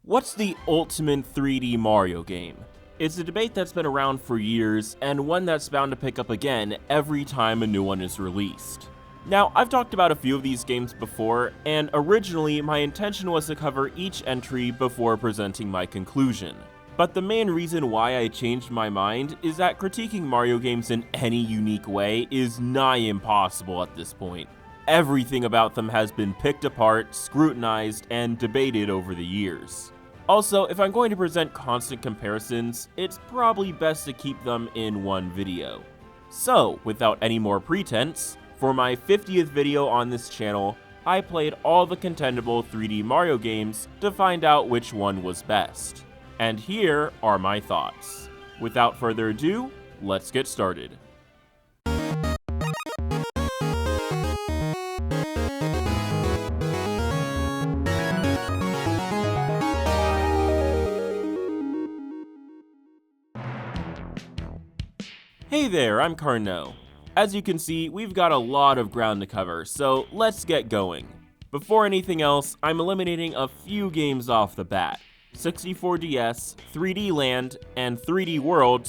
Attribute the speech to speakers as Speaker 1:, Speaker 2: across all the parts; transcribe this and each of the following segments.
Speaker 1: What's the ultimate 3D Mario game? It's a debate that's been around for years, and one that's bound to pick up again every time a new one is released. Now, I've talked about a few of these games before, and originally my intention was to cover each entry before presenting my conclusion. But the main reason why I changed my mind is that critiquing Mario games in any unique way is nigh impossible at this point. Everything about them has been picked apart, scrutinized, and debated over the years. Also, if I'm going to present constant comparisons, it's probably best to keep them in one video. So, without any more pretense, for my 50th video on this channel, I played all the contendable 3D Mario games to find out which one was best. And here are my thoughts. Without further ado, let's get started. Hey there, I'm Kardino. As you can see, we've got a lot of ground to cover, so let's get going. Before anything else, I'm eliminating a few games off the bat. 64DS, 3D Land, and 3D World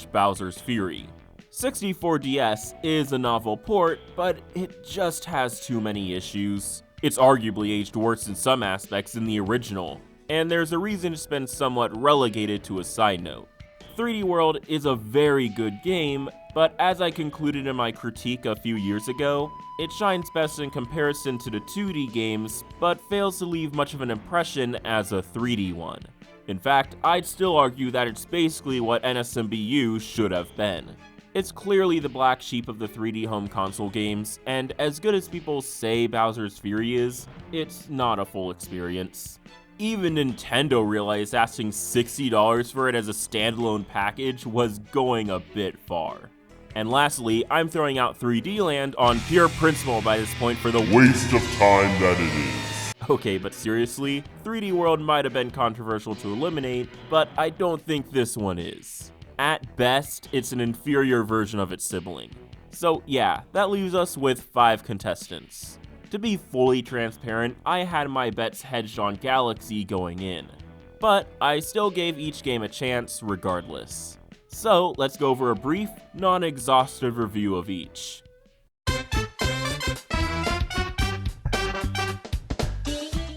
Speaker 1: / Bowser's Fury. 64DS is a novel port, but it just has too many issues. It's arguably aged worse in some aspects than the original, and there's a reason it's been somewhat relegated to a side note. 3D World is a very good game, but as I concluded in my critique a few years ago, it shines best in comparison to the 2D games, but fails to leave much of an impression as a 3D one. In fact, I'd still argue that it's basically what NSMBU should have been. It's clearly the black sheep of the 3D home console games, and as good as people say Bowser's Fury is, it's not a full experience. Even Nintendo realized asking $60 for it as a standalone package was going a bit far. And lastly, I'm throwing out 3D Land on pure principle by this point for the waste of time that it is. Okay, but seriously, 3D World might have been controversial to eliminate, but I don't think this one is. At best, it's an inferior version of its sibling. So yeah, that leaves us with 5 contestants. To be fully transparent, I had my bets hedged on Galaxy going in, but I still gave each game a chance regardless. So let's go over a brief, non-exhaustive review of each.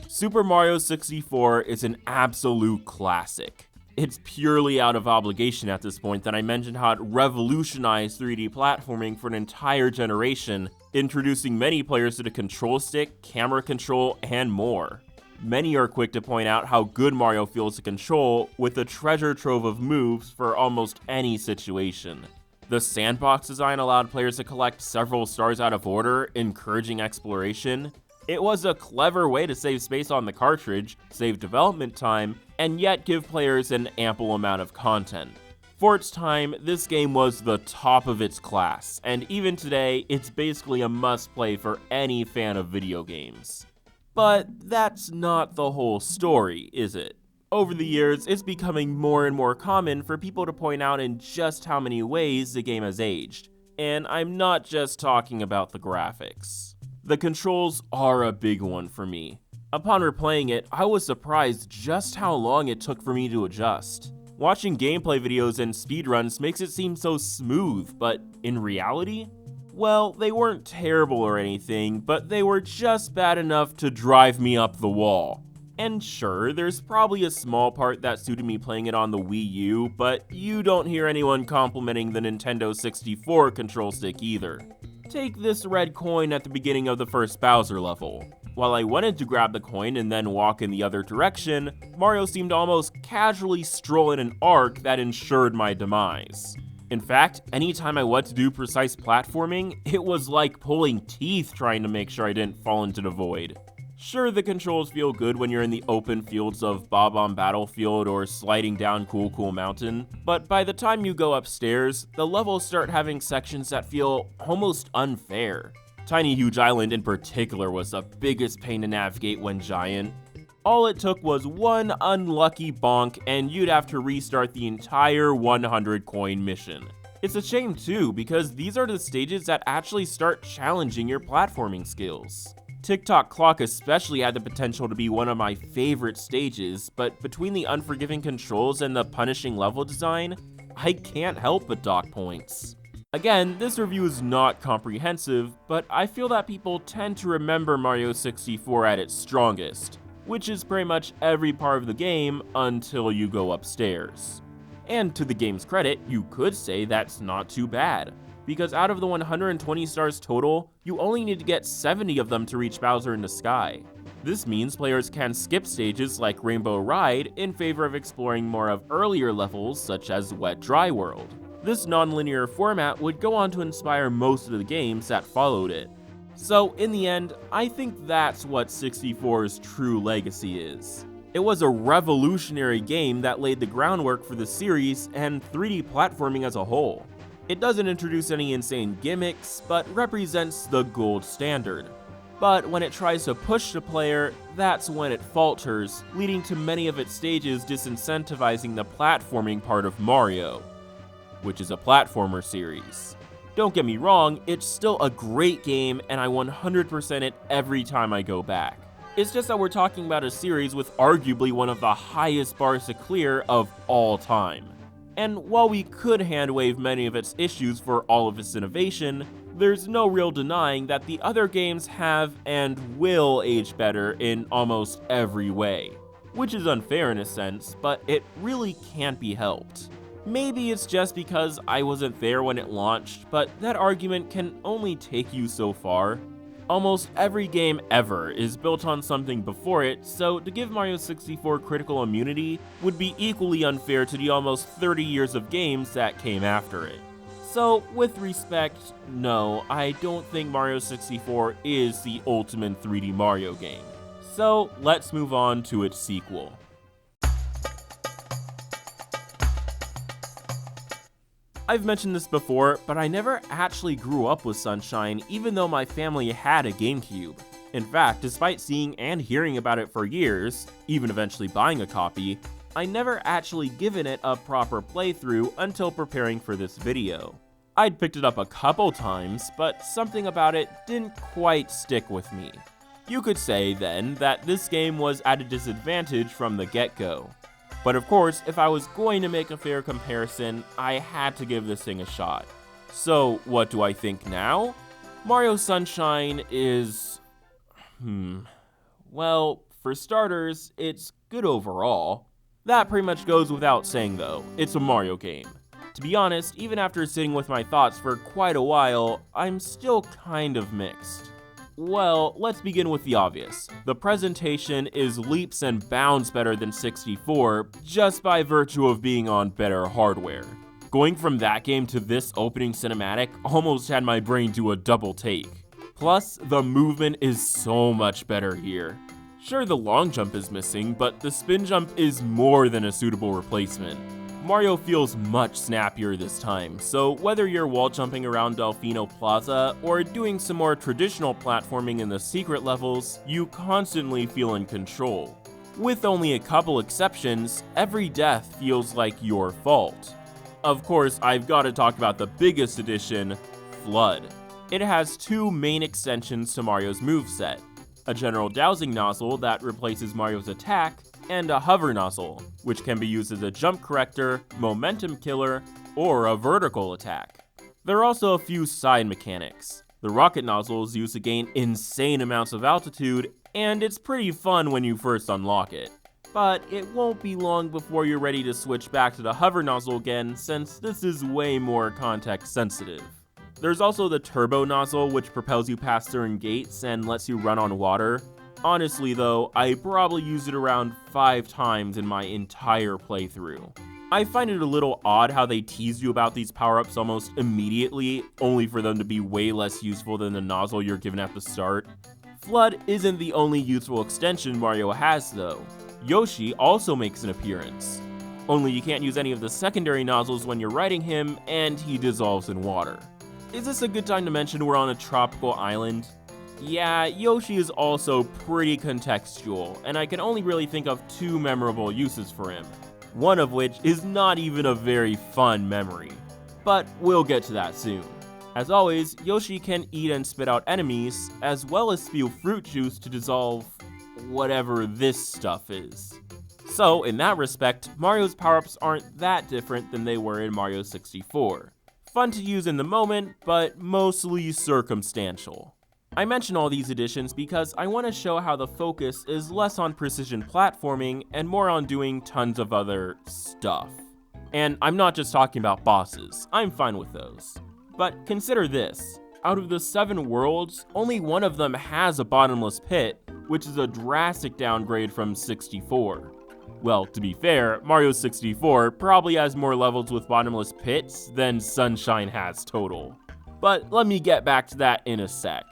Speaker 1: Super Mario 64 is an absolute classic. It's purely out of obligation at this point that I mentioned how it revolutionized 3D platforming for an entire generation, introducing many players to the control stick, camera control, and more. Many are quick to point out how good Mario feels to control, with a treasure trove of moves for almost any situation. The sandbox design allowed players to collect several stars out of order, encouraging exploration. It was a clever way to save space on the cartridge, save development time, and yet give players an ample amount of content. For its time, this game was the top of its class, and even today, it's basically a must-play for any fan of video games. But that's not the whole story, is it? Over the years, it's becoming more and more common for people to point out in just how many ways the game has aged, and I'm not just talking about the graphics. The controls are a big one for me. Upon replaying it, I was surprised just how long it took for me to adjust. Watching gameplay videos and speedruns makes it seem so smooth, but in reality? Well, they weren't terrible or anything, but they were just bad enough to drive me up the wall. And sure, there's probably a small part that suited me playing it on the Wii U, but you don't hear anyone complimenting the Nintendo 64 control stick either. Take this red coin at the beginning of the first Bowser level. While I wanted to grab the coin and then walk in the other direction, Mario seemed to almost casually stroll in an arc that ensured my demise. In fact, anytime I went to do precise platforming, it was like pulling teeth trying to make sure I didn't fall into the void. Sure, the controls feel good when you're in the open fields of Bob-omb Battlefield or sliding down Cool Cool Mountain, but by the time you go upstairs, the levels start having sections that feel almost unfair. Tiny Huge Island in particular was the biggest pain to navigate when giant. All it took was one unlucky bonk and you'd have to restart the entire 100 coin mission. It's a shame too, because these are the stages that actually start challenging your platforming skills. Tick-Tock Clock especially had the potential to be one of my favorite stages, but between the unforgiving controls and the punishing level design, I can't help but dock points. Again, this review is not comprehensive, but I feel that people tend to remember Mario 64 at its strongest, which is pretty much every part of the game until you go upstairs. And to the game's credit, you could say that's not too bad, because out of the 120 stars total, you only need to get 70 of them to reach Bowser in the Sky. This means players can skip stages like Rainbow Ride in favor of exploring more of earlier levels such as Wet Dry World. This non-linear format would go on to inspire most of the games that followed it. So in the end, I think that's what 64's true legacy is. It was a revolutionary game that laid the groundwork for the series and 3D platforming as a whole. It doesn't introduce any insane gimmicks, but represents the gold standard. But when it tries to push the player, that's when it falters, leading to many of its stages disincentivizing the platforming part of Mario, which is a platformer series. Don't get me wrong, it's still a great game and I 100% it every time I go back. It's just that we're talking about a series with arguably one of the highest bars to clear of all time. And while we could handwave many of its issues for all of its innovation, there's no real denying that the other games have and will age better in almost every way. Which is unfair in a sense, but it really can't be helped. Maybe it's just because I wasn't there when it launched, but that argument can only take you so far. Almost every game ever is built on something before it, so to give Mario 64 critical immunity would be equally unfair to the almost 30 years of games that came after it. So, with respect, no, I don't think Mario 64 is the ultimate 3D Mario game. So, let's move on to its sequel. I've mentioned this before, but I never actually grew up with Sunshine, even though my family had a GameCube. In fact, despite seeing and hearing about it for years, even eventually buying a copy, I never actually given it a proper playthrough until preparing for this video. I'd picked it up a couple times, but something about it didn't quite stick with me. You could say, then, that this game was at a disadvantage from the get-go. But of course, if I was going to make a fair comparison, I had to give this thing a shot. So, what do I think now? Mario Sunshine is... Well, for starters, it's good overall. That pretty much goes without saying though, it's a Mario game. To be honest, even after sitting with my thoughts for quite a while, I'm still kind of mixed. Well, let's begin with the obvious. The presentation is leaps and bounds better than 64, just by virtue of being on better hardware. Going from that game to this opening cinematic almost had my brain do a double take. Plus, the movement is so much better here. Sure, the long jump is missing, but the spin jump is more than a suitable replacement. Mario feels much snappier this time, so whether you're wall jumping around Delfino Plaza or doing some more traditional platforming in the secret levels, you constantly feel in control. With only a couple exceptions, every death feels like your fault. Of course, I've got to talk about the biggest addition, Flood. It has two main extensions to Mario's moveset: a general dowsing nozzle that replaces Mario's attack, and a hover nozzle, which can be used as a jump corrector, momentum killer, or a vertical attack. There are also a few side mechanics. The rocket nozzle is used to gain insane amounts of altitude, and it's pretty fun when you first unlock it. But it won't be long before you're ready to switch back to the hover nozzle again, since this is way more context sensitive. There's also the turbo nozzle, which propels you past certain gates and lets you run on water. Honestly though, I probably used it around 5 times in my entire playthrough. I find it a little odd how they tease you about these power-ups almost immediately, only for them to be way less useful than the nozzle you're given at the start. Flood isn't the only useful extension Mario has though. Yoshi also makes an appearance. Only you can't use any of the secondary nozzles when you're riding him, and he dissolves in water. Is this a good time to mention we're on a tropical island? Yeah, Yoshi is also pretty contextual, and I can only really think of 2 memorable uses for him, one of which is not even a very fun memory. But we'll get to that soon. As always, Yoshi can eat and spit out enemies, as well as spew fruit juice to dissolve whatever this stuff is. So, in that respect, Mario's power-ups aren't that different than they were in Mario 64. Fun to use in the moment, but mostly circumstantial. I mention all these additions because I want to show how the focus is less on precision platforming and more on doing tons of other stuff. And I'm not just talking about bosses, I'm fine with those. But consider this, out of the 7 worlds, only one of them has a bottomless pit, which is a drastic downgrade from 64. Well, to be fair, Mario 64 probably has more levels with bottomless pits than Sunshine has total. But let me get back to that in a sec.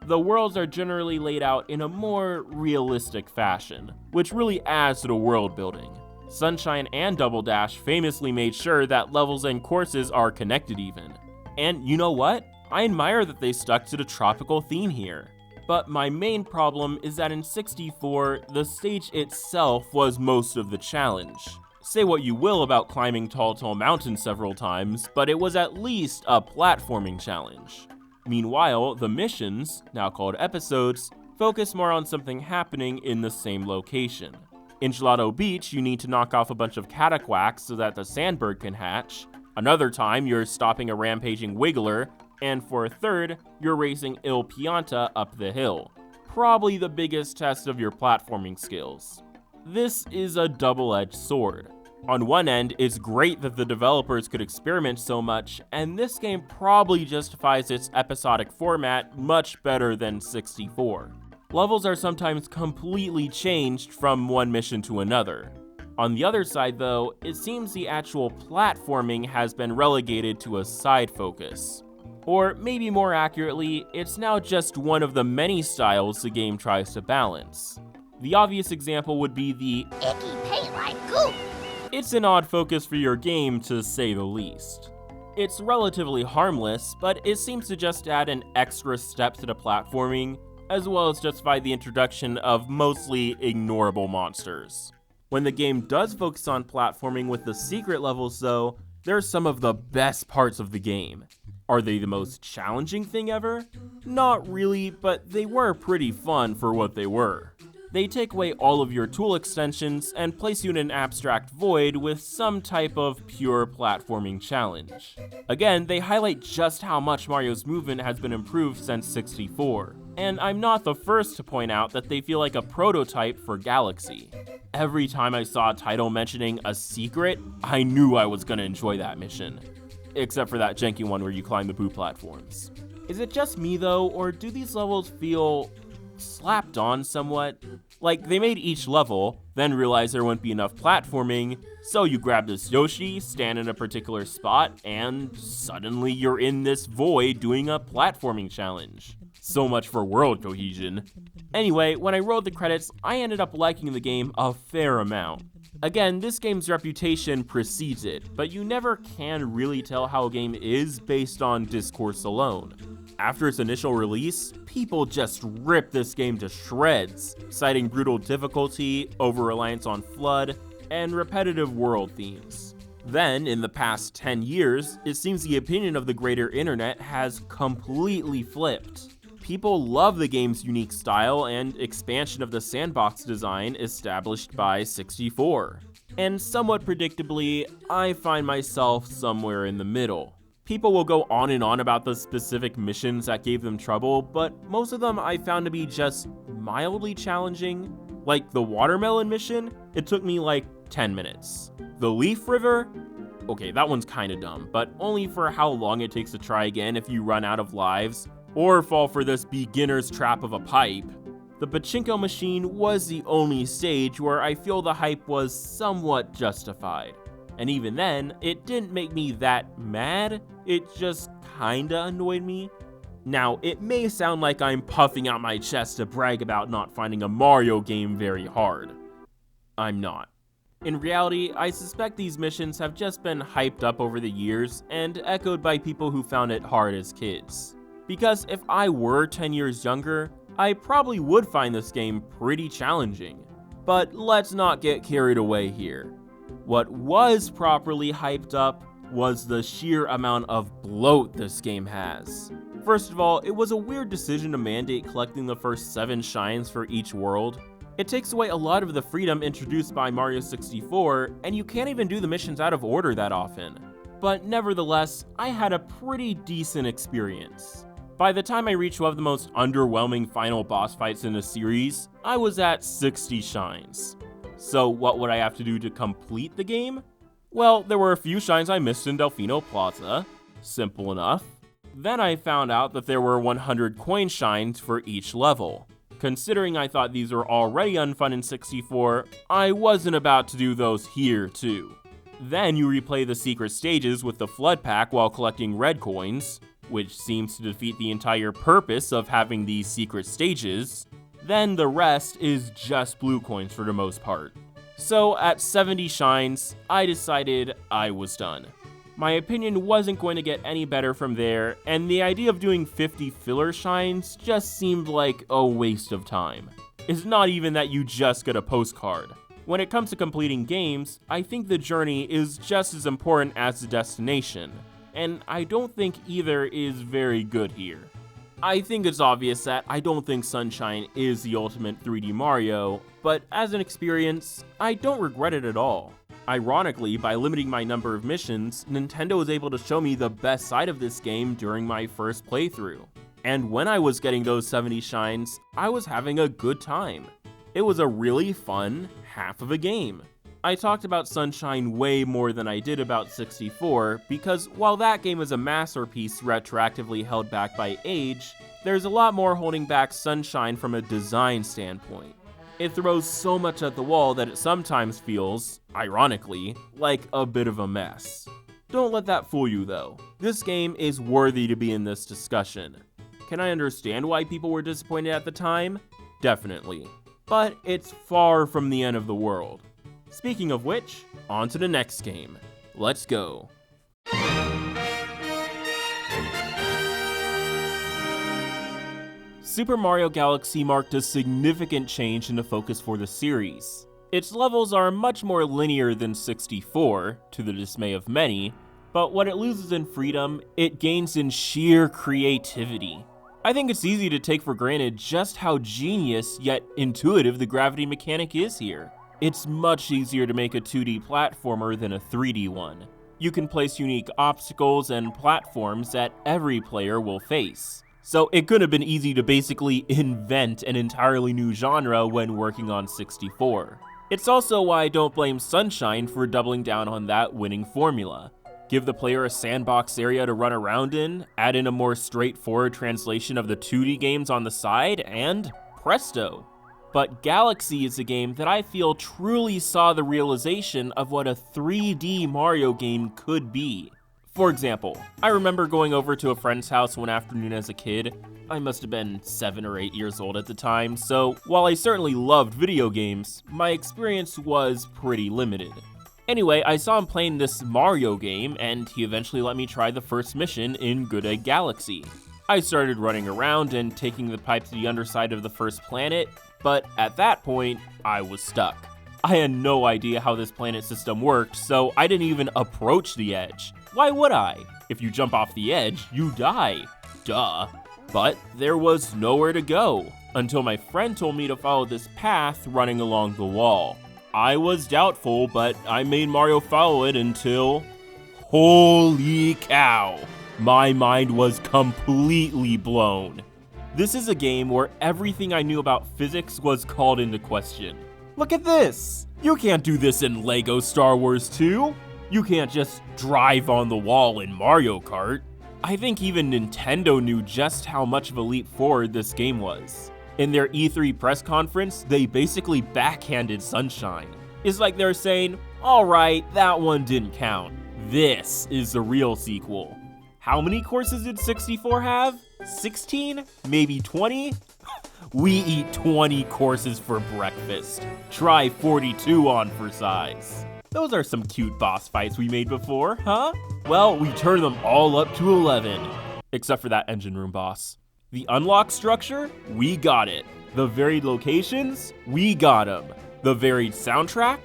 Speaker 1: The worlds are generally laid out in a more realistic fashion, which really adds to the world building. Sunshine and Double Dash famously made sure that levels and courses are connected even. And you know what? I admire that they stuck to the tropical theme here. But my main problem is that in 64, the stage itself was most of the challenge. Say what you will about climbing Tall Mountain several times, but it was at least a platforming challenge. Meanwhile, the missions, now called episodes, focus more on something happening in the same location. In Gelato Beach, you need to knock off a bunch of cataquacks so that the sandbird can hatch. Another time, you're stopping a rampaging Wiggler, and for a third, you're racing Il Pianta up the hill. Probably the biggest test of your platforming skills. This is a double-edged sword. On one end, it's great that the developers could experiment so much, and this game probably justifies its episodic format much better than 64. Levels are sometimes completely changed from one mission to another. On the other side though, it seems the actual platforming has been relegated to a side focus. Or maybe more accurately, it's now just one of the many styles the game tries to balance. The obvious example would be the
Speaker 2: icky paint-like goop.
Speaker 1: It's an odd focus for your game, to say the least. It's relatively harmless, but it seems to just add an extra step to the platforming, as well as justify the introduction of mostly ignorable monsters. When the game does focus on platforming with the secret levels though, they're some of the best parts of the game. Are they the most challenging thing ever? Not really, but they were pretty fun for what they were. They take away all of your tool extensions and place you in an abstract void with some type of pure platforming challenge. Again, they highlight just how much Mario's movement has been improved since 64. And I'm not the first to point out that they feel like a prototype for Galaxy. Every time I saw a title mentioning a secret, I knew I was gonna enjoy that mission. Except for that janky one where you climb the Boo platforms. Is it just me though, or do these levels feel slapped on somewhat? Like, they made each level, then realized there wouldn't be enough platforming, so you grab this Yoshi, stand in a particular spot, and suddenly you're in this void doing a platforming challenge. So much for world cohesion. Anyway, when I rolled the credits, I ended up liking the game a fair amount. Again, this game's reputation precedes it, but you never can really tell how a game is based on discourse alone. After its initial release, people just ripped this game to shreds, citing brutal difficulty, over-reliance on FLUDD, and repetitive world themes. Then, in the past 10 years, it seems the opinion of the greater internet has completely flipped. People love the game's unique style and expansion of the sandbox design established by 64. And somewhat predictably, I find myself somewhere in the middle. People will go on and on about the specific missions that gave them trouble, but most of them I found to be just mildly challenging. Like the watermelon mission, it took me like 10 minutes. The Leaf River? Okay, that one's kinda dumb, but only for how long it takes to try again if you run out of lives, or fall for this beginner's trap of a pipe. The Pachinko machine was the only stage where I feel the hype was somewhat justified. And even then, it didn't make me that mad, it just kinda annoyed me. Now, it may sound like I'm puffing out my chest to brag about not finding a Mario game very hard. I'm not. In reality, I suspect these missions have just been hyped up over the years and echoed by people who found it hard as kids. Because if I were 10 years younger, I probably would find this game pretty challenging. But let's not get carried away here. What was properly hyped up was the sheer amount of bloat this game has. First of all, it was a weird decision to mandate collecting the first 7 shines for each world. It takes away a lot of the freedom introduced by Mario 64, and you can't even do the missions out of order that often. But nevertheless, I had a pretty decent experience. By the time I reached one of the most underwhelming final boss fights in the series, I was at 60 shines. So what would I have to do to complete the game? Well, there were a few shines I missed in Delfino Plaza. Simple enough. Then I found out that there were 100 coin shines for each level. Considering I thought these were already unfun in 64, I wasn't about to do those here too. Then you replay the secret stages with the Flood Pack while collecting red coins, which seems to defeat the entire purpose of having these secret stages. Then the rest is just blue coins for the most part. So at 70 shines, I decided I was done. My opinion wasn't going to get any better from there, and the idea of doing 50 filler shines just seemed like a waste of time. It's not even that you just get a postcard. When it comes to completing games, I think the journey is just as important as the destination, and I don't think either is very good here. I think it's obvious that I don't think Sunshine is the ultimate 3D Mario, but as an experience, I don't regret it at all. Ironically, by limiting my number of missions, Nintendo was able to show me the best side of this game during my first playthrough. And when I was getting those 70 shines, I was having a good time. It was a really fun half of a game. I talked about Sunshine way more than I did about 64, because while that game is a masterpiece retroactively held back by age, there's a lot more holding back Sunshine from a design standpoint. It throws so much at the wall that it sometimes feels, ironically, like a bit of a mess. Don't let that fool you though. This game is worthy to be in this discussion. Can I understand why people were disappointed at the time? Definitely. But it's far from the end of the world. Speaking of which, on to the next game. Let's go. Super Mario Galaxy marked a significant change in the focus for the series. Its levels are much more linear than 64, to the dismay of many, but what it loses in freedom, it gains in sheer creativity. I think it's easy to take for granted just how genius yet intuitive the gravity mechanic is here. It's much easier to make a 2D platformer than a 3D one. You can place unique obstacles and platforms that every player will face. So it could have been easy to basically invent an entirely new genre when working on 64. It's also why I don't blame Sunshine for doubling down on that winning formula. Give the player a sandbox area to run around in, add in a more straightforward translation of the 2D games on the side, and presto. But Galaxy is a game that I feel truly saw the realization of what a 3D Mario game could be. For example, I remember going over to a friend's house one afternoon as a kid. I must have been 7 or 8 years old at the time, so while I certainly loved video games, my experience was pretty limited. Anyway, I saw him playing this Mario game, and he eventually let me try the first mission in Good Egg Galaxy. I started running around and taking the pipe to the underside of the first planet, but at that point, I was stuck. I had no idea how this planet system worked, so I didn't even approach the edge. Why would I? If you jump off the edge, you die. Duh. But there was nowhere to go, until my friend told me to follow this path running along the wall. I was doubtful, but I made Mario follow it until... Holy cow! My mind was completely blown. This is a game where everything I knew about physics was called into question. Look at this! You can't do this in LEGO Star Wars 2! You can't just drive on the wall in Mario Kart. I think even Nintendo knew just how much of a leap forward this game was. In their E3 press conference, they basically backhanded Sunshine. It's like they're saying, alright, that one didn't count. This is the real sequel. How many courses did 64 have? 16? Maybe 20? We eat 20 courses for breakfast. Try 42 on for size. Those are some cute boss fights we made before, huh? Well, we turned them all up to 11. Except for that engine room boss. The unlock structure? We got it. The varied locations? We got them. The varied soundtrack?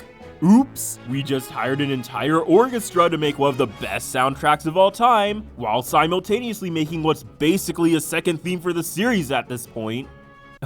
Speaker 1: Oops, we just hired an entire orchestra to make one of the best soundtracks of all time, while simultaneously making what's basically a second theme for the series at this point.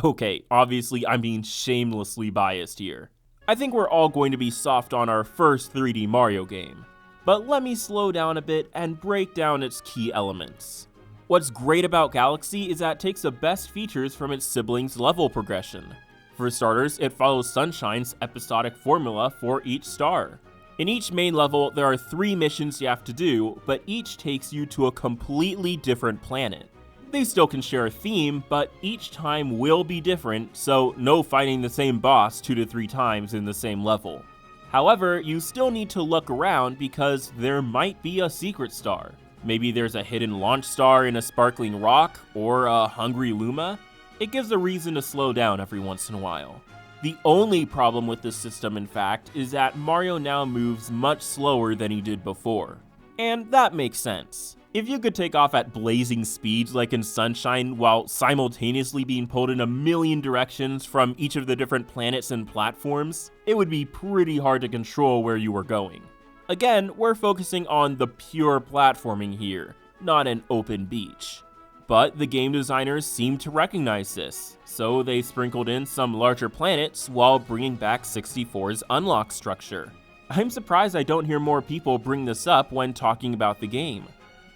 Speaker 1: Okay, obviously I'm being shamelessly biased here. I think we're all going to be soft on our first 3D Mario game. But let me slow down a bit and break down its key elements. What's great about Galaxy is that it takes the best features from its siblings' level progression. For starters, it follows Sunshine's episodic formula for each star. In each main level, there are 3 missions you have to do, but each takes you to a completely different planet. They still can share a theme, but each time will be different, so no fighting the same boss 2 to 3 times in the same level. However, you still need to look around because there might be a secret star. Maybe there's a hidden launch star in a sparkling rock, or a hungry Luma. It gives a reason to slow down every once in a while. The only problem with this system, in fact, is that Mario now moves much slower than he did before. And that makes sense. If you could take off at blazing speeds like in Sunshine while simultaneously being pulled in a million directions from each of the different planets and platforms, it would be pretty hard to control where you were going. Again, we're focusing on the pure platforming here, not an open beach. But the game designers seem to recognize this, so they sprinkled in some larger planets while bringing back 64's unlock structure. I'm surprised I don't hear more people bring this up when talking about the game.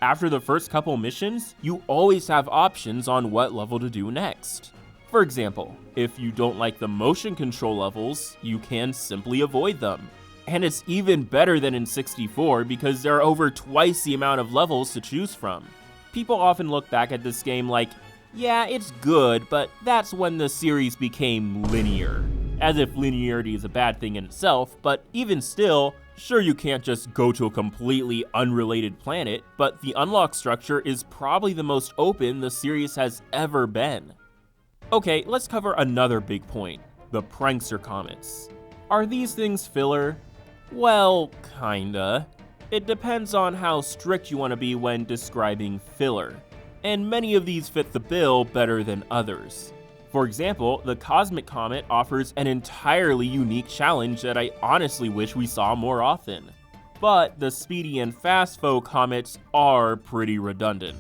Speaker 1: After the first couple missions, you always have options on what level to do next. For example, if you don't like the motion control levels, you can simply avoid them. And it's even better than in 64 because there are over twice the amount of levels to choose from. People often look back at this game like, yeah, it's good, but that's when the series became linear. As if linearity is a bad thing in itself, but even still, sure you can't just go to a completely unrelated planet, but the unlock structure is probably the most open the series has ever been. Okay, let's cover another big point, the prankster comets. Are these things filler? Well, kinda. It depends on how strict you want to be when describing filler, and many of these fit the bill better than others. For example, the Cosmic Comet offers an entirely unique challenge that I honestly wish we saw more often. But the Speedy and Fast Foe comets are pretty redundant.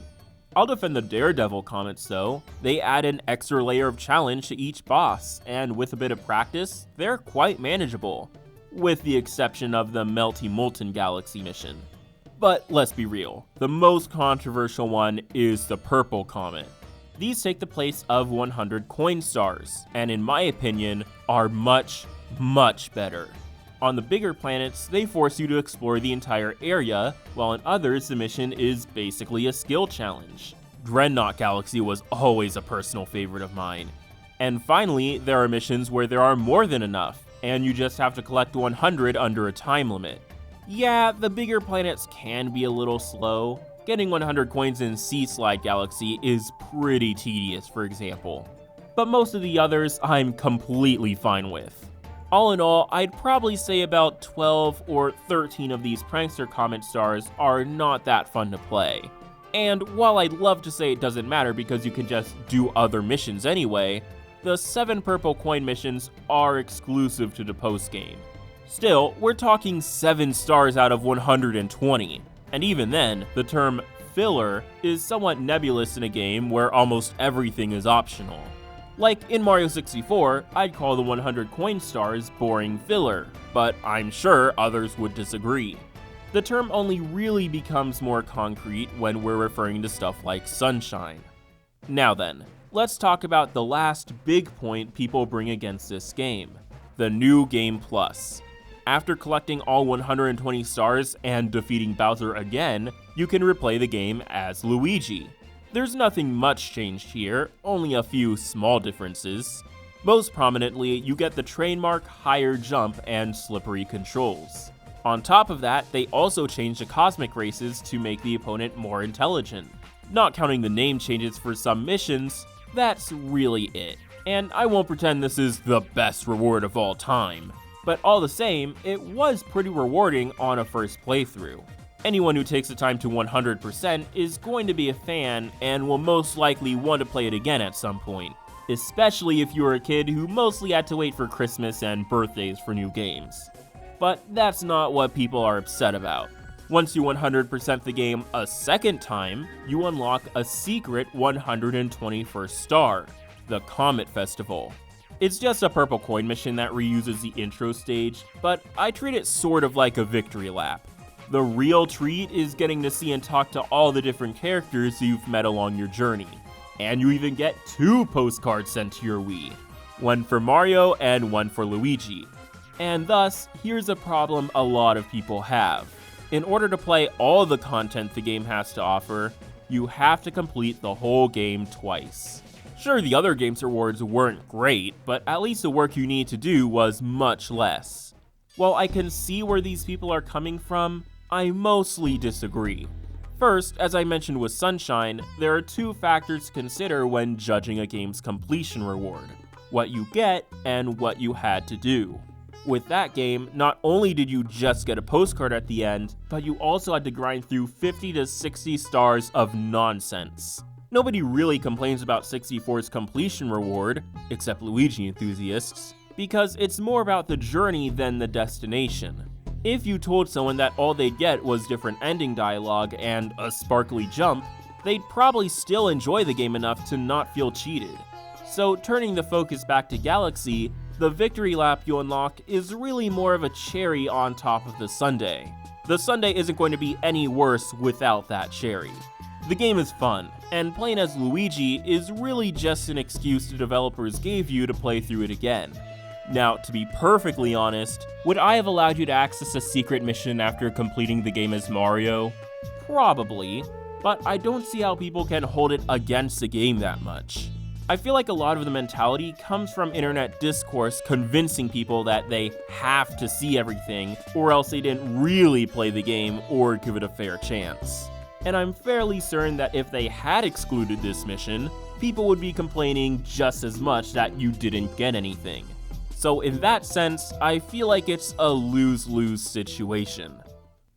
Speaker 1: I'll defend the Daredevil comets though. They add an extra layer of challenge to each boss, and with a bit of practice, they're quite manageable. With the exception of the Melty Molten Galaxy mission. But let's be real, the most controversial one is the Purple Comet. These take the place of 100 coin stars, and in my opinion, are much, much better. On the bigger planets, they force you to explore the entire area, while in others, the mission is basically a skill challenge. Dreadnought Galaxy was always a personal favorite of mine. And finally, there are missions where there are more than enough, and you just have to collect 100 under a time limit. Yeah, the bigger planets can be a little slow. Getting 100 coins in Sea Slide Galaxy is pretty tedious, for example. But most of the others I'm completely fine with. All in all, I'd probably say about 12 or 13 of these Prankster Comet stars are not that fun to play. And while I'd love to say it doesn't matter because you can just do other missions anyway, the 7 purple coin missions are exclusive to the post-game. Still, we're talking 7 stars out of 120, and even then, the term filler is somewhat nebulous in a game where almost everything is optional. Like in Mario 64, I'd call the 100 coin stars boring filler, but I'm sure others would disagree. The term only really becomes more concrete when we're referring to stuff like Sunshine. Now then, let's talk about the last big point people bring against this game, the New Game Plus. After collecting all 120 stars and defeating Bowser again, you can replay the game as Luigi. There's nothing much changed here, only a few small differences. Most prominently, you get the trademark higher jump and slippery controls. On top of that, they also changed the cosmic races to make the opponent more intelligent. Not counting the name changes for some missions, that's really it. And I won't pretend this is the best reward of all time. But all the same, it was pretty rewarding on a first playthrough. Anyone who takes the time to 100% is going to be a fan and will most likely want to play it again at some point, especially if you were a kid who mostly had to wait for Christmas and birthdays for new games. But that's not what people are upset about. Once you 100% the game a second time, you unlock a secret 121st star, the Comet Festival. It's just a purple coin mission that reuses the intro stage, but I treat it sort of like a victory lap. The real treat is getting to see and talk to all the different characters you've met along your journey. And you even get 2 postcards sent to your Wii. One for Mario and one for Luigi. And thus, here's a problem a lot of people have. In order to play all the content the game has to offer, you have to complete the whole game twice. Sure, the other game's rewards weren't great, but at least the work you need to do was much less. While I can see where these people are coming from, I mostly disagree. First, as I mentioned with Sunshine, there are 2 factors to consider when judging a game's completion reward: what you get and what you had to do. With that game, not only did you just get a postcard at the end, but you also had to grind through 50 to 60 stars of nonsense. Nobody really complains about 64's completion reward, except Luigi enthusiasts, because it's more about the journey than the destination. If you told someone that all they'd get was different ending dialogue and a sparkly jump, they'd probably still enjoy the game enough to not feel cheated. So turning the focus back to Galaxy, the victory lap you unlock is really more of a cherry on top of the sundae. The sundae isn't going to be any worse without that cherry. The game is fun, and playing as Luigi is really just an excuse the developers gave you to play through it again. Now, to be perfectly honest, would I have allowed you to access a secret mission after completing the game as Mario? Probably, but I don't see how people can hold it against the game that much. I feel like a lot of the mentality comes from internet discourse convincing people that they have to see everything, or else they didn't really play the game or give it a fair chance. And I'm fairly certain that if they had excluded this mission, people would be complaining just as much that you didn't get anything. So in that sense, I feel like it's a lose-lose situation.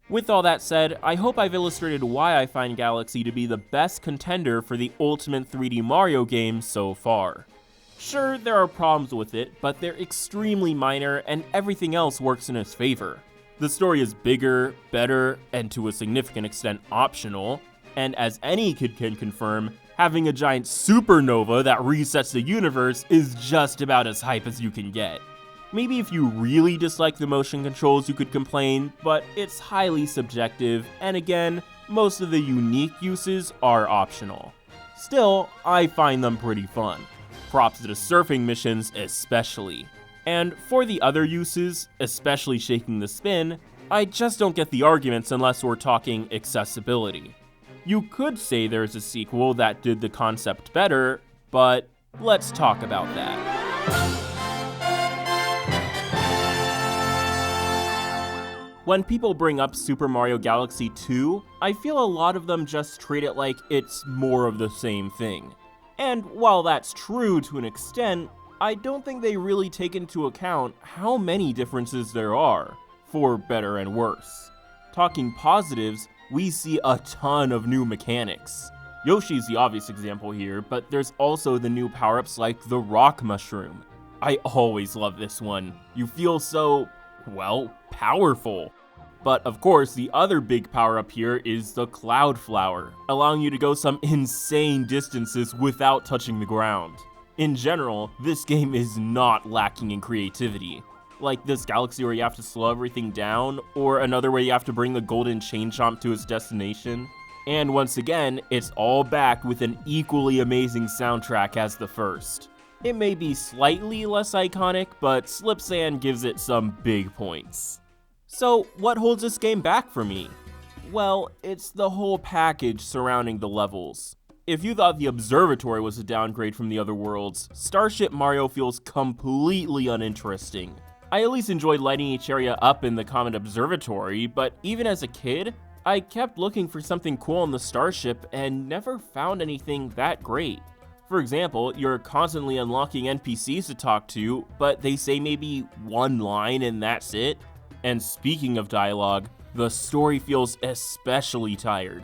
Speaker 1: With all that said, I hope I've illustrated why I find Galaxy to be the best contender for the ultimate 3D Mario game so far. Sure, there are problems with it, but they're extremely minor and everything else works in its favor. The story is bigger, better, and to a significant extent optional, and as any kid can confirm, having a giant supernova that resets the universe is just about as hype as you can get. Maybe if you really dislike the motion controls you could complain, but it's highly subjective, and again, most of the unique uses are optional. Still, I find them pretty fun. Props to the surfing missions especially. And for the other uses, especially shaking the spin, I just don't get the arguments unless we're talking accessibility. You could say there's a sequel that did the concept better, but let's talk about that. When people bring up Super Mario Galaxy 2, I feel a lot of them just treat it like it's more of the same thing. And while that's true to an extent, I don't think they really take into account how many differences there are, for better and worse. Talking positives, we see a ton of new mechanics. Yoshi's the obvious example here, but there's also the new power-ups like the Rock Mushroom. I always love this one. You feel so, well, powerful. But of course, the other big power-up here is the Cloud Flower, allowing you to go some insane distances without touching the ground. In general, this game is not lacking in creativity. Like this Galaxy where you have to slow everything down, or another where you have to bring the golden chain chomp to its destination. And once again, it's all backed with an equally amazing soundtrack as the first. It may be slightly less iconic, but Slip Sand gives it some big points. So, what holds this game back for me? Well, it's the whole package surrounding the levels. If you thought the observatory was a downgrade from the other worlds, Starship Mario feels completely uninteresting. I at least enjoyed lighting each area up in the Comet Observatory, but even as a kid, I kept looking for something cool on the Starship and never found anything that great. For example, you're constantly unlocking NPCs to talk to, but they say maybe one line and that's it. And speaking of dialogue, the story feels especially tired.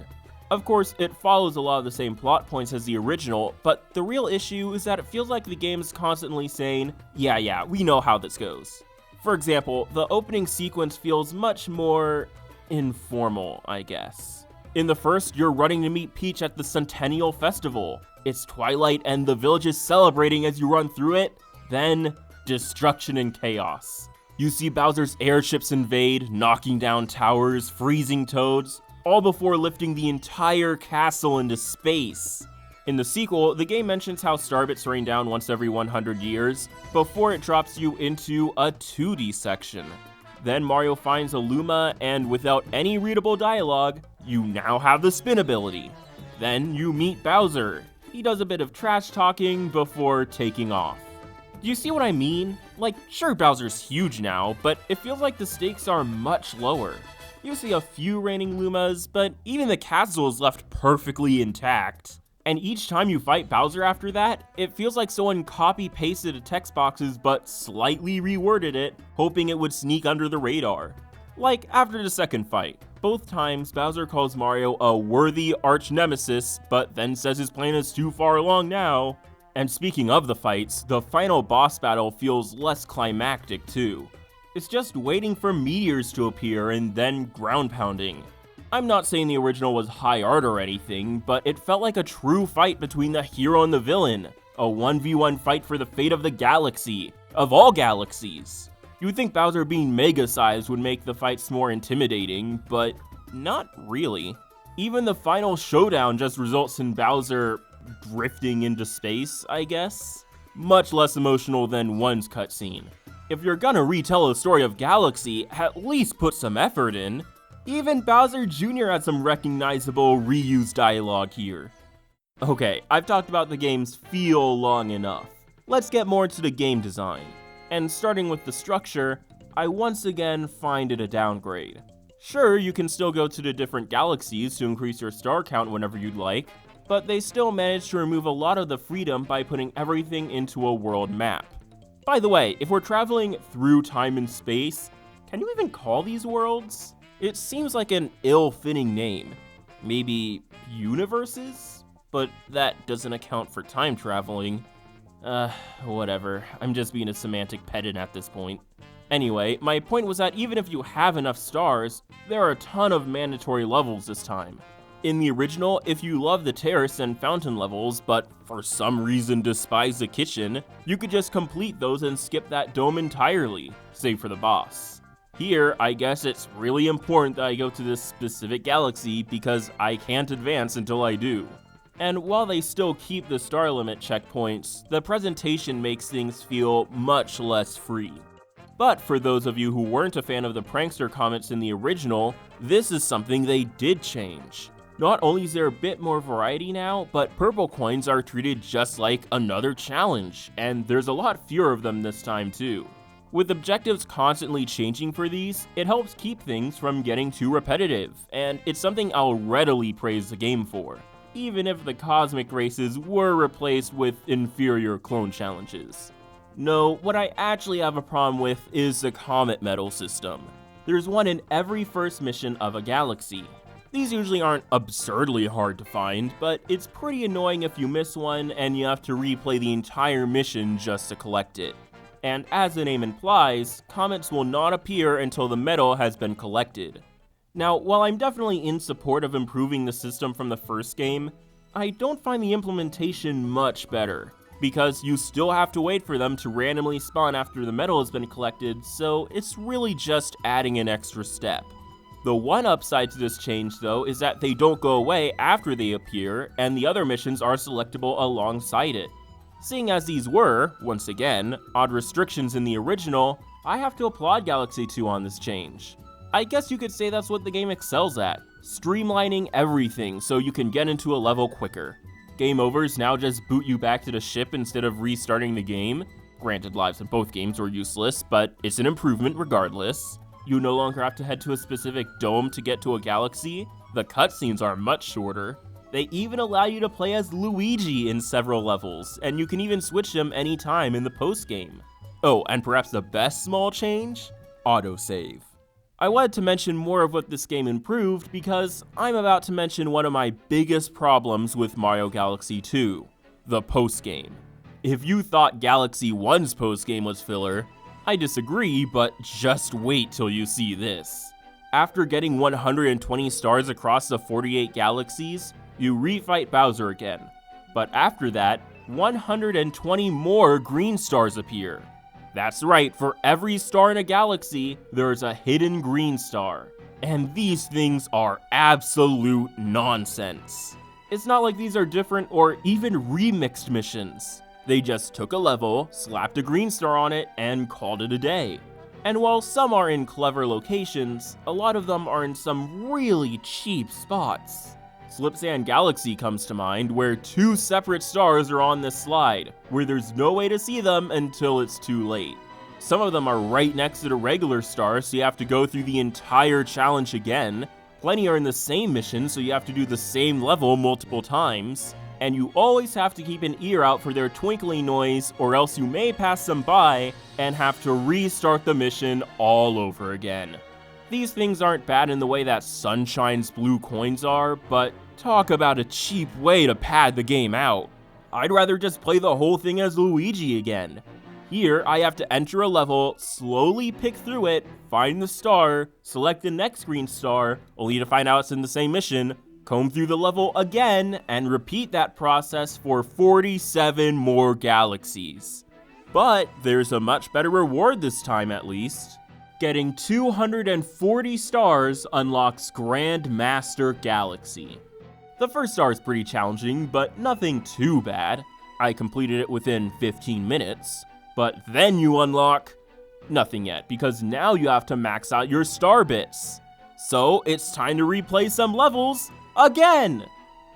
Speaker 1: Of course, it follows a lot of the same plot points as the original, but the real issue is that it feels like the game is constantly saying, yeah, we know how this goes. For example, the opening sequence feels much more informal, I guess. In the first, you're running to meet Peach at the Centennial Festival. It's twilight and the village is celebrating as you run through it. Then, destruction and chaos. You see Bowser's airships invade, knocking down towers, freezing Toads, all before lifting the entire castle into space. In the sequel, the game mentions how starbits rain down once every 100 years, before it drops you into a 2D section. Then Mario finds a Luma, and without any readable dialogue, you now have the spin ability. Then you meet Bowser. He does a bit of trash talking before taking off. Do you see what I mean? Like, sure, Bowser's huge now, but it feels like the stakes are much lower. You see a few raining Lumas, but even the castle is left perfectly intact. And each time you fight Bowser after that, it feels like someone copy-pasted the text boxes but slightly reworded it, hoping it would sneak under the radar. Like after the second fight. Both times, Bowser calls Mario a worthy arch-nemesis, but then says his plan is too far along now. And speaking of the fights, the final boss battle feels less climactic too. It's just waiting for meteors to appear and then ground pounding. I'm not saying the original was high art or anything, but it felt like a true fight between the hero and the villain. A 1v1 fight for the fate of the galaxy, of all galaxies. You would think Bowser being mega-sized would make the fights more intimidating, but not really. Even the final showdown just results in Bowser drifting into space, I guess? Much less emotional than one's cutscene. If you're gonna retell a story of Galaxy, at least put some effort in. Even Bowser Jr. had some recognizable reused dialogue here. Okay, I've talked about the game's feel long enough. Let's get more into the game design. And starting with the structure, I once again find it a downgrade. Sure, you can still go to the different galaxies to increase your star count whenever you'd like, but they still managed to remove a lot of the freedom by putting everything into a world map. By the way, if we're traveling through time and space, can you even call these worlds? It seems like an ill-fitting name. Maybe universes? But that doesn't account for time traveling. Whatever. I'm just being a semantic pedant at this point. Anyway, my point was that even if you have enough stars, there are a ton of mandatory levels this time. In the original, if you love the terrace and fountain levels, but for some reason despise the kitchen, you could just complete those and skip that dome entirely, save for the boss. Here, I guess it's really important that I go to this specific galaxy because I can't advance until I do. And while they still keep the star limit checkpoints, the presentation makes things feel much less free. But for those of you who weren't a fan of the prankster comments in the original, this is something they did change. Not only is there a bit more variety now, but purple coins are treated just like another challenge, and there's a lot fewer of them this time too. With objectives constantly changing for these, it helps keep things from getting too repetitive, and it's something I'll readily praise the game for, even if the cosmic races were replaced with inferior clone challenges. No, what I actually have a problem with is the comet medal system. There's one in every first mission of a galaxy. These usually aren't absurdly hard to find, but it's pretty annoying if you miss one and you have to replay the entire mission just to collect it. And as the name implies, comets will not appear until the medal has been collected. Now, while I'm definitely in support of improving the system from the first game, I don't find the implementation much better, because you still have to wait for them to randomly spawn after the medal has been collected, so it's really just adding an extra step. The one upside to this change, though, is that they don't go away after they appear, and the other missions are selectable alongside it. Seeing as these were, once again, odd restrictions in the original, I have to applaud Galaxy 2 on this change. I guess you could say that's what the game excels at, streamlining everything so you can get into a level quicker. Game overs now just boot you back to the ship instead of restarting the game. Granted, lives in both games were useless, but it's an improvement regardless. You no longer have to head to a specific dome to get to a galaxy. The cutscenes are much shorter. They even allow you to play as Luigi in several levels, and you can even switch them anytime in the post-game. Oh, and perhaps the best small change? Autosave. I wanted to mention more of what this game improved because I'm about to mention one of my biggest problems with Mario Galaxy 2, the post-game. If you thought Galaxy 1's post-game was filler, I disagree, but just wait till you see this. After getting 120 stars across the 48 galaxies, you refight Bowser again. But after that, 120 more green stars appear. That's right, for every star in a galaxy, there's a hidden green star. And these things are absolute nonsense. It's not like these are different or even remixed missions. They just took a level, slapped a green star on it, and called it a day. And while some are in clever locations, a lot of them are in some really cheap spots. Slipsand Galaxy comes to mind, where 2 separate stars are on this slide, where there's no way to see them until it's too late. Some of them are right next to the regular star, so you have to go through the entire challenge again. Plenty are in the same mission, so you have to do the same level multiple times. And you always have to keep an ear out for their twinkling noise, or else you may pass them by and have to restart the mission all over again. These things aren't bad in the way that Sunshine's blue coins are, but talk about a cheap way to pad the game out. I'd rather just play the whole thing as Luigi again. Here, I have to enter a level, slowly pick through it, find the star, select the next green star, only to find out it's in the same mission, comb through the level again, and repeat that process for 47 more galaxies. But there's a much better reward this time at least. Getting 240 stars unlocks Grand Master Galaxy. The first star is pretty challenging, but nothing too bad. I completed it within 15 minutes. But then you unlock nothing yet, because now you have to max out your star bits. So it's time to replay some levels again!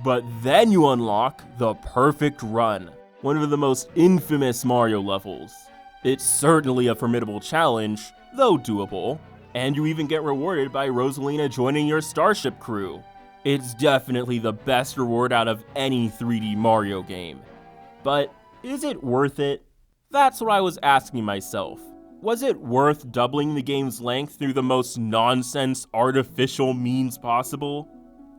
Speaker 1: But then you unlock the Perfect Run, one of the most infamous Mario levels. It's certainly a formidable challenge, though doable, and you even get rewarded by Rosalina joining your Starship crew. It's definitely the best reward out of any 3D Mario game. But is it worth it? That's what I was asking myself. Was it worth doubling the game's length through the most nonsense artificial means possible?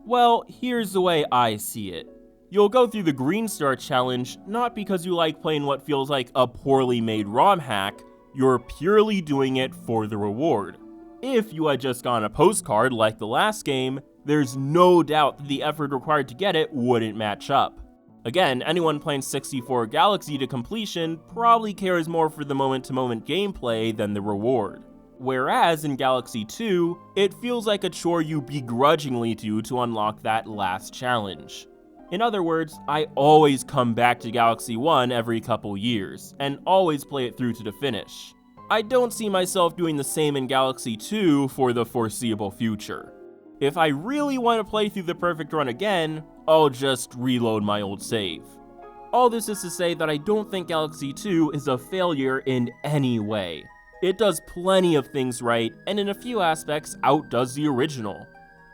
Speaker 1: Well, here's the way I see it. You'll go through the Green Star Challenge not because you like playing what feels like a poorly made ROM hack, you're purely doing it for the reward. If you had just gotten a postcard like the last game, there's no doubt that the effort required to get it wouldn't match up. Again, anyone playing 64 Galaxy to completion probably cares more for the moment-to-moment gameplay than the reward. Whereas in Galaxy 2, it feels like a chore you begrudgingly do to unlock that last challenge. In other words, I always come back to Galaxy 1 every couple years, and always play it through to the finish. I don't see myself doing the same in Galaxy 2 for the foreseeable future. If I really want to play through the Perfect Run again, I'll just reload my old save. All this is to say that I don't think Galaxy 2 is a failure in any way. It does plenty of things right, and in a few aspects outdoes the original.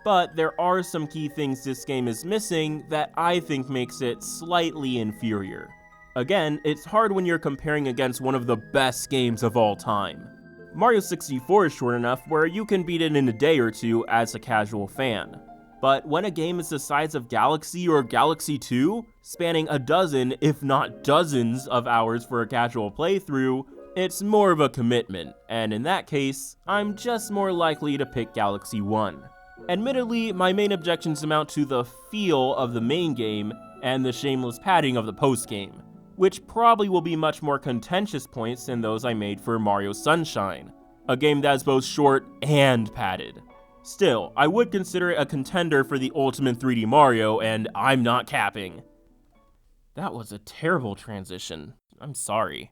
Speaker 1: But there are some key things this game is missing that I think makes it slightly inferior. Again, it's hard when you're comparing against one of the best games of all time. Mario 64 is short enough where you can beat it in a day or two as a casual fan. But when a game is the size of Galaxy or Galaxy 2, spanning a dozen, if not dozens, of hours for a casual playthrough, it's more of a commitment, and in that case, I'm just more likely to pick Galaxy 1. Admittedly, my main objections amount to the feel of the main game and the shameless padding of the post-game, which probably will be much more contentious points than those I made for Mario Sunshine, a game that is both short and padded. Still, I would consider it a contender for the ultimate 3D Mario, and I'm not capping. That was a terrible transition. I'm sorry.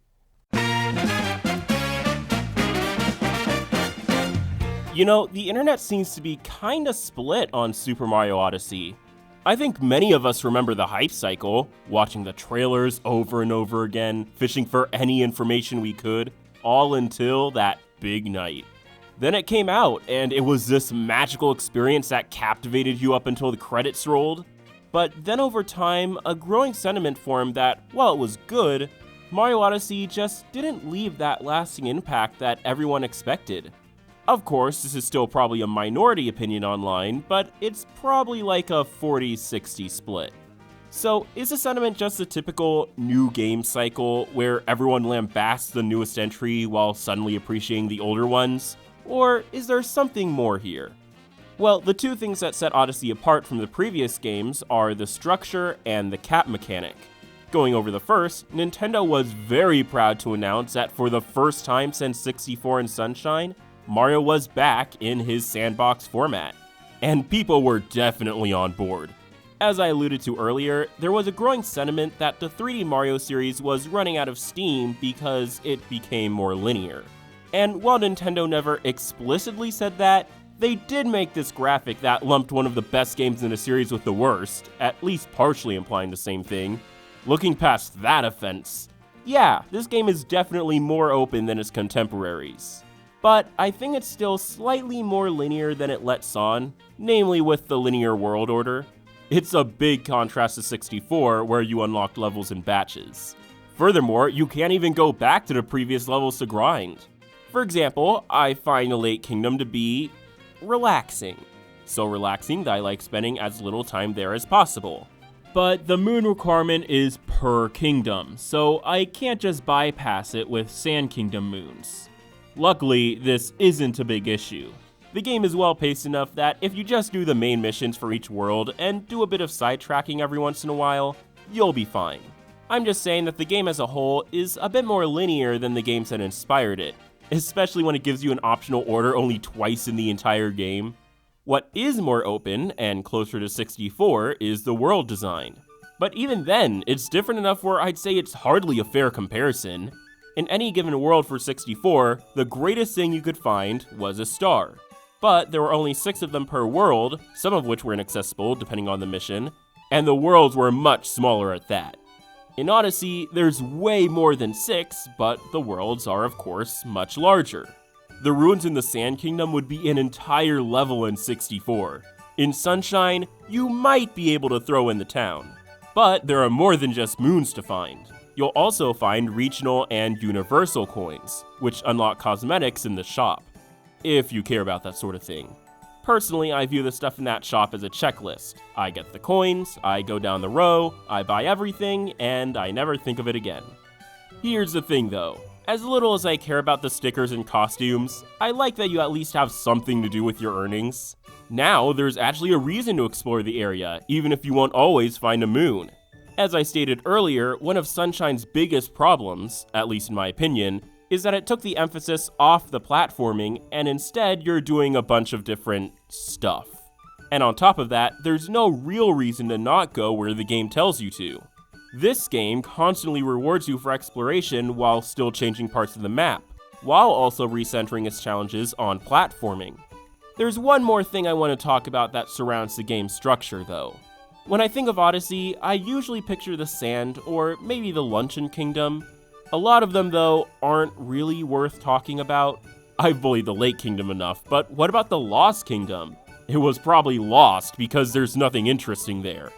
Speaker 1: You know, the internet seems to be kinda split on Super Mario Odyssey. I think many of us remember the hype cycle, watching the trailers over and over again, fishing for any information we could, all until that big night. Then it came out, and it was this magical experience that captivated you up until the credits rolled. But then over time, a growing sentiment formed that, while it was good, Mario Odyssey just didn't leave that lasting impact that everyone expected. Of course, this is still probably a minority opinion online, but it's probably like a 40-60 split. So, is the sentiment just a typical new game cycle where everyone lambasts the newest entry while suddenly appreciating the older ones? Or is there something more here? Well, the two things that set Odyssey apart from the previous games are the structure and the cap mechanic. Going over the first, Nintendo was very proud to announce that for the first time since 64 and Sunshine, Mario was back in his sandbox format. And people were definitely on board. As I alluded to earlier, there was a growing sentiment that the 3D Mario series was running out of steam because it became more linear. And while Nintendo never explicitly said that, they did make this graphic that lumped one of the best games in the series with the worst, at least partially implying the same thing. Looking past that offense, yeah, this game is definitely more open than its contemporaries. But I think it's still slightly more linear than it lets on, namely with the linear world order. It's a big contrast to 64, where you unlocked levels in batches. Furthermore, you can't even go back to the previous levels to grind. For example, I find the Lake Kingdom to be relaxing. So relaxing that I like spending as little time there as possible. But the moon requirement is per kingdom, so I can't just bypass it with Sand Kingdom moons. Luckily, this isn't a big issue. The game is well paced enough that if you just do the main missions for each world and do a bit of sidetracking every once in a while, you'll be fine. I'm just saying that the game as a whole is a bit more linear than the games that inspired it, especially when it gives you an optional order only twice in the entire game. What is more open, and closer to 64, is the world design. But even then, it's different enough where I'd say it's hardly a fair comparison. In any given world for 64, the greatest thing you could find was a star. But there were only 6 of them per world, some of which were inaccessible depending on the mission, and the worlds were much smaller at that. In Odyssey, there's way more than 6, but the worlds are of course much larger. The ruins in the Sand Kingdom would be an entire level in 64. In Sunshine, you might be able to throw in the town. But there are more than just moons to find. You'll also find regional and universal coins, which unlock cosmetics in the shop, if you care about that sort of thing. Personally, I view the stuff in that shop as a checklist. I get the coins, I go down the row, I buy everything, and I never think of it again. Here's the thing though, as little as I care about the stickers and costumes, I like that you at least have something to do with your earnings. Now, there's actually a reason to explore the area, even if you won't always find a moon. As I stated earlier, one of Sunshine's biggest problems, at least in my opinion, is that it took the emphasis off the platforming, and instead you're doing a bunch of different stuff. And on top of that, there's no real reason to not go where the game tells you to. This game constantly rewards you for exploration while still changing parts of the map, while also recentering its challenges on platforming. There's one more thing I want to talk about that surrounds the game's structure though. When I think of Odyssey, I usually picture the Sand or maybe the Luncheon Kingdom. A lot of them, though, aren't really worth talking about. I've bullied the Lake Kingdom enough, but what about the Lost Kingdom? It was probably lost because there's nothing interesting there.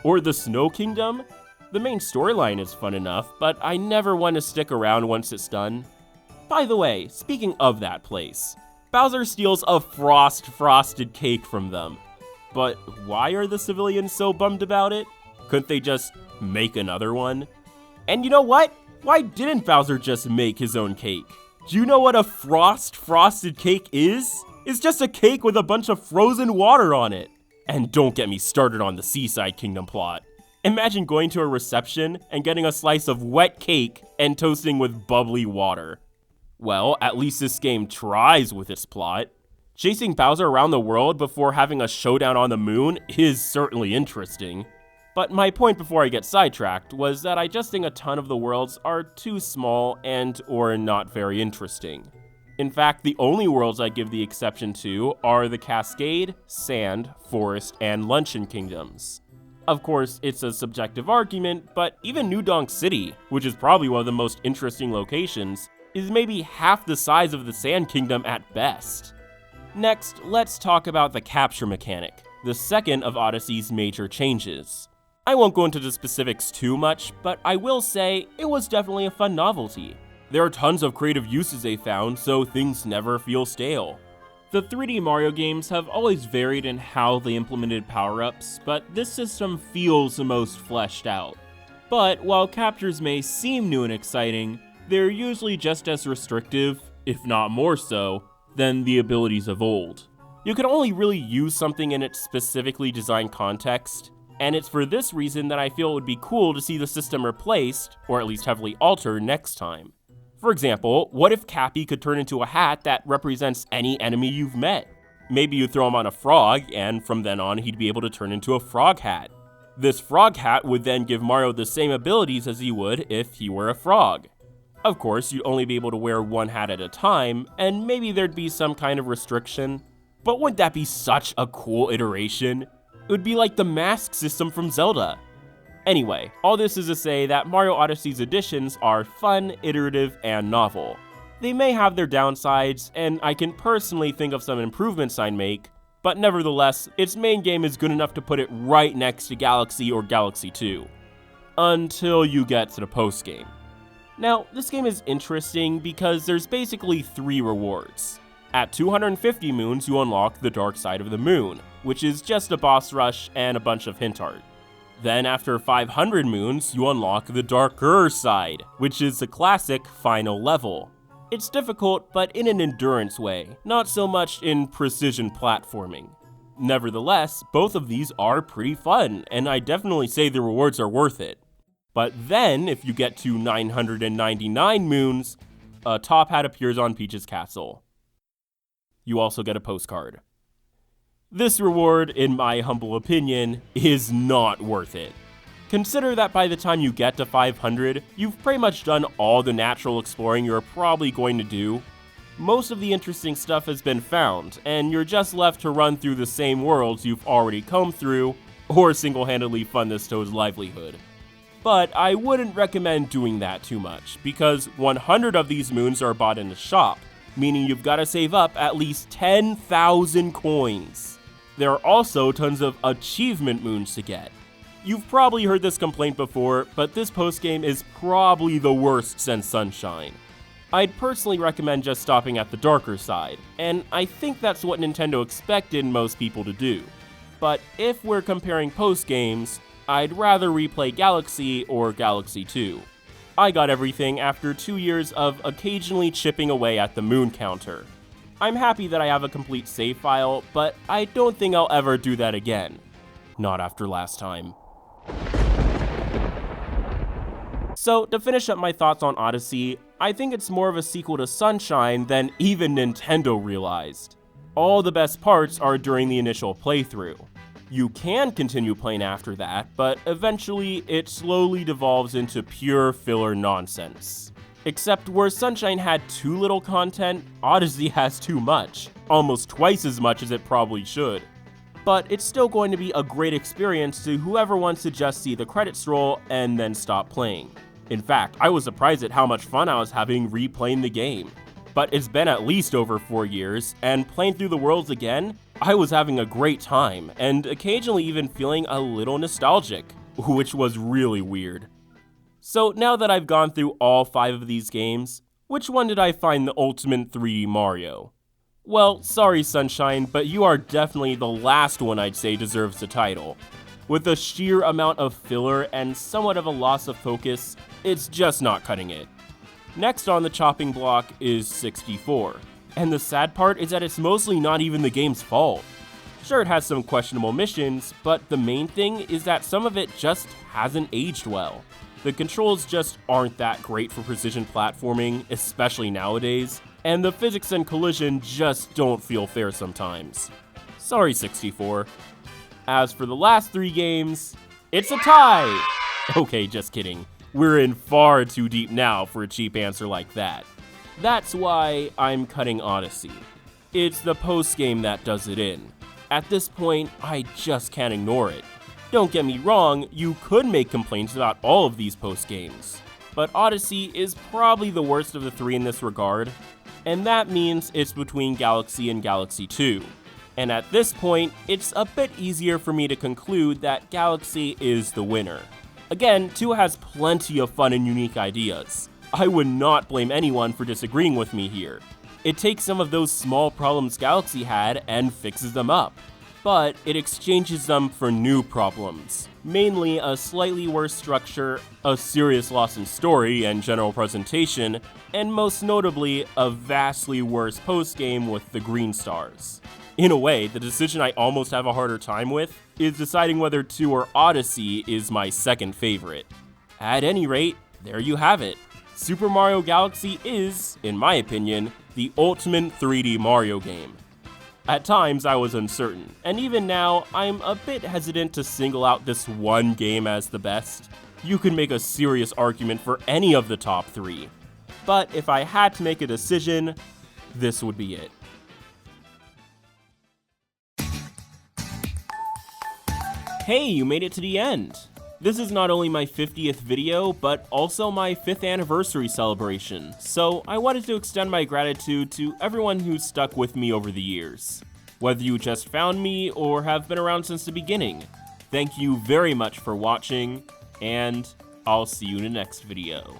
Speaker 1: Or the Snow Kingdom? The main storyline is fun enough, but I never want to stick around once it's done. By the way, speaking of that place, Bowser steals a frosted cake from them. But why are the civilians so bummed about it? Couldn't they just make another one? And you know what? Why didn't Bowser just make his own cake? Do you know what a frosted cake is? It's just a cake with a bunch of frozen water on it. And don't get me started on the Seaside Kingdom plot. Imagine going to a reception and getting a slice of wet cake and toasting with bubbly water. Well, at least this game tries with its plot. Chasing Bowser around the world before having a showdown on the moon is certainly interesting. But my point before I get sidetracked was that I just think a ton of the worlds are too small and or not very interesting. In fact, the only worlds I give the exception to are the Cascade, Sand, Forest, and Luncheon Kingdoms. Of course, it's a subjective argument, but even New Donk City, which is probably one of the most interesting locations, is maybe half the size of the Sand Kingdom at best. Next, let's talk about the capture mechanic, the second of Odyssey's major changes. I won't go into the specifics too much, but I will say it was definitely a fun novelty. There are tons of creative uses they found, so things never feel stale. The 3D Mario games have always varied in how they implemented power-ups, but this system feels the most fleshed out. But while captures may seem new and exciting, they're usually just as restrictive, if not more so, than the abilities of old. You can only really use something in its specifically designed context, and it's for this reason that I feel it would be cool to see the system replaced, or at least heavily altered, next time. For example, what if Cappy could turn into a hat that represents any enemy you've met? Maybe you throw him on a frog, and from then on he'd be able to turn into a frog hat. This frog hat would then give Mario the same abilities as he would if he were a frog. Of course, you'd only be able to wear one hat at a time, and maybe there'd be some kind of restriction. But wouldn't that be such a cool iteration? It would be like the mask system from Zelda. Anyway, all this is to say that Mario Odyssey's additions are fun, iterative, and novel. They may have their downsides, and I can personally think of some improvements I'd make, but nevertheless, its main game is good enough to put it right next to Galaxy or Galaxy 2. Until you get to the post-game. Now, this game is interesting because there's basically 3 rewards. At 250 moons, you unlock the Dark Side of the Moon, which is just a boss rush and a bunch of hint art. Then after 500 moons, you unlock the Darker Side, which is the classic final level. It's difficult, but in an endurance way, not so much in precision platforming. Nevertheless, both of these are pretty fun, and I definitely say the rewards are worth it. But then, if you get to 999 moons, a top hat appears on Peach's castle. You also get a postcard. This reward, in my humble opinion, is not worth it. Consider that by the time you get to 500, you've pretty much done all the natural exploring you're probably going to do. Most of the interesting stuff has been found, and you're just left to run through the same worlds you've already combed through, or single-handedly fund this Toad's livelihood. But I wouldn't recommend doing that too much, because 100 of these moons are bought in the shop, meaning you've got to save up at least 10,000 coins. There are also tons of achievement moons to get. You've probably heard this complaint before, but this postgame is probably the worst since Sunshine. I'd personally recommend just stopping at the Darker Side, and I think that's what Nintendo expected most people to do. But if we're comparing postgames, I'd rather replay Galaxy or Galaxy 2. I got everything after 2 years of occasionally chipping away at the moon counter. I'm happy that I have a complete save file, but I don't think I'll ever do that again. Not after last time. So, to finish up my thoughts on Odyssey, I think it's more of a sequel to Sunshine than even Nintendo realized. All the best parts are during the initial playthrough. You can continue playing after that, but eventually it slowly devolves into pure filler nonsense. Except where Sunshine had too little content, Odyssey has too much, almost twice as much as it probably should. But it's still going to be a great experience to whoever wants to just see the credits roll and then stop playing. In fact, I was surprised at how much fun I was having replaying the game. But it's been at least over 4 years, and playing through the worlds again, I was having a great time, and occasionally even feeling a little nostalgic, which was really weird. So now that I've gone through all 5 of these games, which one did I find the ultimate 3D Mario? Well, sorry Sunshine, but you are definitely the last one I'd say deserves the title. With the sheer amount of filler and somewhat of a loss of focus, it's just not cutting it. Next on the chopping block is 64, and the sad part is that it's mostly not even the game's fault. Sure, it has some questionable missions, but the main thing is that some of it just hasn't aged well. The controls just aren't that great for precision platforming, especially nowadays, and the physics and collision just don't feel fair sometimes. Sorry 64. As for the last 3 games, it's a tie! Okay, just kidding. We're in far too deep now for a cheap answer like that. That's why I'm cutting Odyssey. It's the post-game that does it in. At this point, I just can't ignore it. Don't get me wrong, you could make complaints about all of these post-games, but Odyssey is probably the worst of the 3 in this regard, and that means it's between Galaxy and Galaxy 2. And at this point, it's a bit easier for me to conclude that Galaxy is the winner. Again, 2 has plenty of fun and unique ideas. I would not blame anyone for disagreeing with me here. It takes some of those small problems Galaxy had and fixes them up, but it exchanges them for new problems, mainly a slightly worse structure, a serious loss in story and general presentation, and most notably, a vastly worse postgame with the green stars. In a way, the decision I almost have a harder time with is deciding whether 2 or Odyssey is my second favorite. At any rate, there you have it. Super Mario Galaxy is, in my opinion, the ultimate 3D Mario game. At times, I was uncertain, and even now, I'm a bit hesitant to single out this one game as the best. You could make a serious argument for any of the top 3. But if I had to make a decision, this would be it. Hey, you made it to the end! This is not only my 50th video, but also my 5th anniversary celebration, so I wanted to extend my gratitude to everyone who's stuck with me over the years. Whether you just found me or have been around since the beginning, thank you very much for watching, and I'll see you in the next video.